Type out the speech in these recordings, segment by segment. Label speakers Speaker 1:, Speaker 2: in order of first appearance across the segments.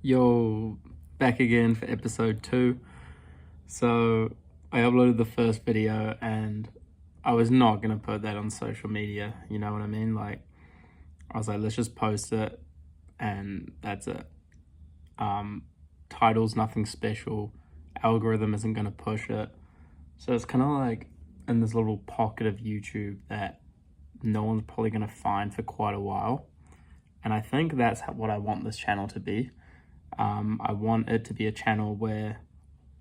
Speaker 1: Yo, back again for episode 2. So I uploaded the first video and I was not going to put that on social media, you know what I mean? Like, I was like, let's just post it and that's it. Title's nothing special, algorithm isn't going to push it. So it's kind of like in this little pocket of YouTube that no one's probably going to find for quite a while. And I think that's what I want this channel to be. I want it to be a channel where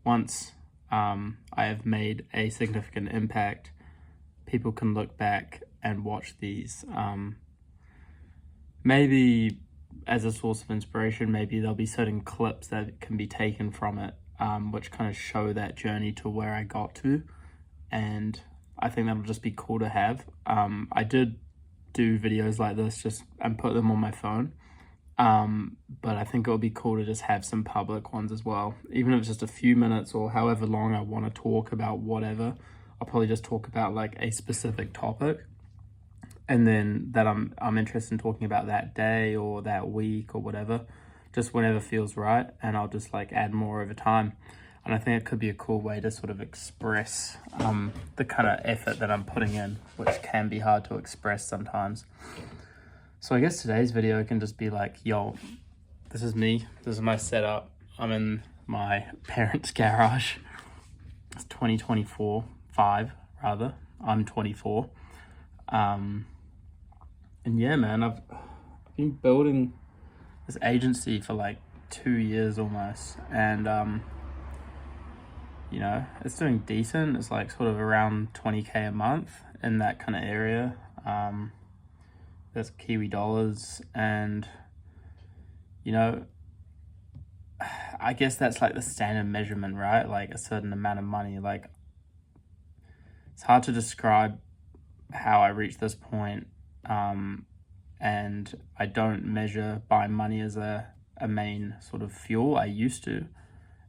Speaker 1: once I have made a significant impact, people can look back and watch these. Maybe as a source of inspiration, maybe there'll be certain clips that can be taken from it, which kind of show that journey to where I got to. And I think that'll just be cool to have. I did do videos like this and put them on my phone. But I think it would be cool to just have some public ones as well, even if it's just a few minutes or however long I want to talk about whatever. I'll probably just talk about like a specific topic, and then that I'm interested in talking about that day or that week or whatever, just whenever feels right, and I'll just like add more over time. And I think it could be a cool way to sort of express the kind of effort that I'm putting in, which can be hard to express sometimes. So I guess today's video can just be like, yo, this is me. This is my setup. I'm in my parents' garage. It's 2024, rather. I'm 24. And yeah, man, I've been building this agency for like 2 years almost. And, you know, it's doing decent. It's like sort of around 20K a month in that kind of area. That's Kiwi dollars, and you know, I guess that's like the standard measurement, right? Like a certain amount of money. Like, it's hard to describe how I reached this point, and I don't measure by money as a main sort of fuel. I used to.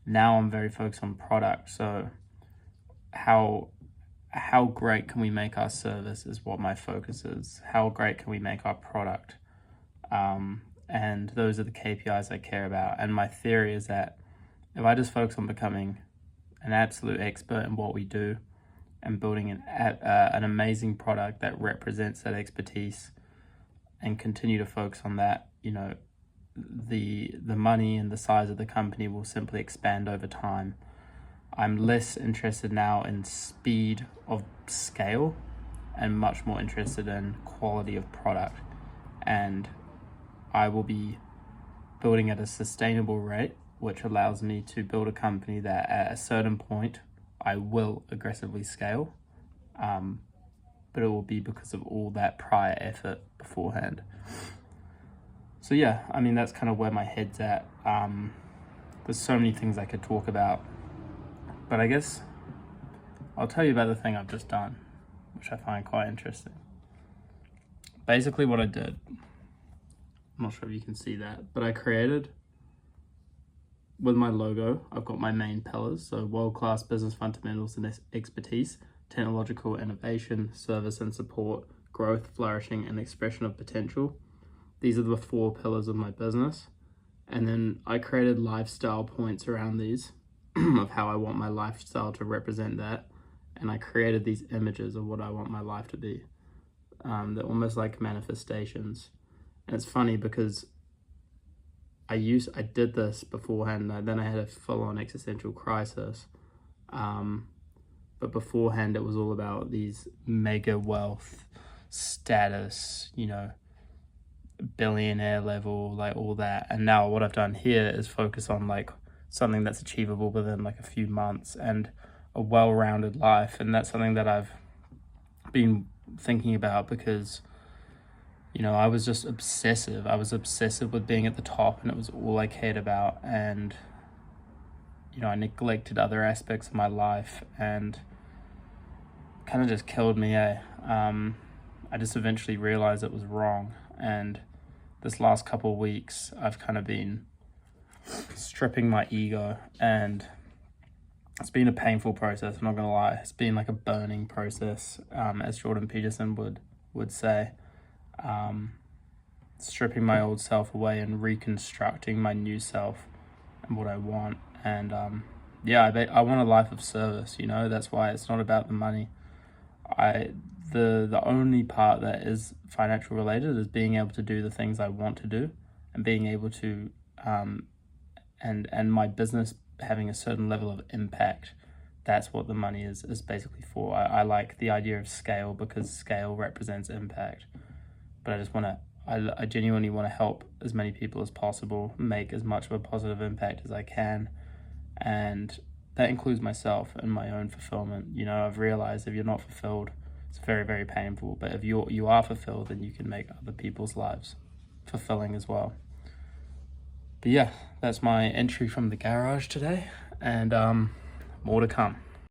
Speaker 1: Now I'm very focused on product. So how great can we make our service is what my focus is. How great can we make our product? And those are the KPIs I care about. And my theory is that if I just focus on becoming an absolute expert in what we do and building an amazing product that represents that expertise and continue to focus on that, you know, the money and the size of the company will simply expand over time. I'm less interested now in speed of scale and much more interested in quality of product. And I will be building at a sustainable rate, which allows me to build a company that at a certain point I will aggressively scale. But it will be because of all that prior effort beforehand. So yeah, I mean, that's kind of where my head's at. There's so many things I could talk about. But I guess I'll tell you about the thing I've just done, which I find quite interesting. Basically what I did, I'm not sure if you can see that, but I created, with my logo, I've got my main pillars. So world-class business fundamentals and expertise, technological innovation, service and support, growth, flourishing, and expression of potential. These are the 4 pillars of my business. And then I created lifestyle points around these of how I want my lifestyle to represent that. And I created these images of what I want my life to be. They're almost like manifestations. And it's funny because I did this beforehand, then I had a full-on existential crisis. But beforehand, it was all about these mega wealth, status, you know, billionaire level, like all that. And now what I've done here is focus on like something that's achievable within like a few months and a well-rounded life. And that's something that I've been thinking about because, you know, I was just obsessive. I was obsessive with being at the top, and it was all I cared about. And, you know, I neglected other aspects of my life, and kind of just killed me. I just eventually realized it was wrong. And this last couple of weeks, I've kind of been stripping my ego, and it's been a painful process. I'm not gonna lie. It's been like a burning process, as Jordan Peterson would say. stripping my old self away and reconstructing my new self and what I want. And I want a life of service, you know. That's why it's not about the money. The only part that is financial related is being able to do the things I want to do, and being able to and my business having a certain level of impact. That's what the money is basically for. I like the idea of scale because scale represents impact. But I genuinely want to help as many people as possible, make as much of a positive impact as I can. And that includes myself and my own fulfillment. You know, I've realized if you're not fulfilled, it's very, very painful. But if you are fulfilled, then you can make other people's lives fulfilling as well. But yeah, that's my entry from the garage today, and more to come.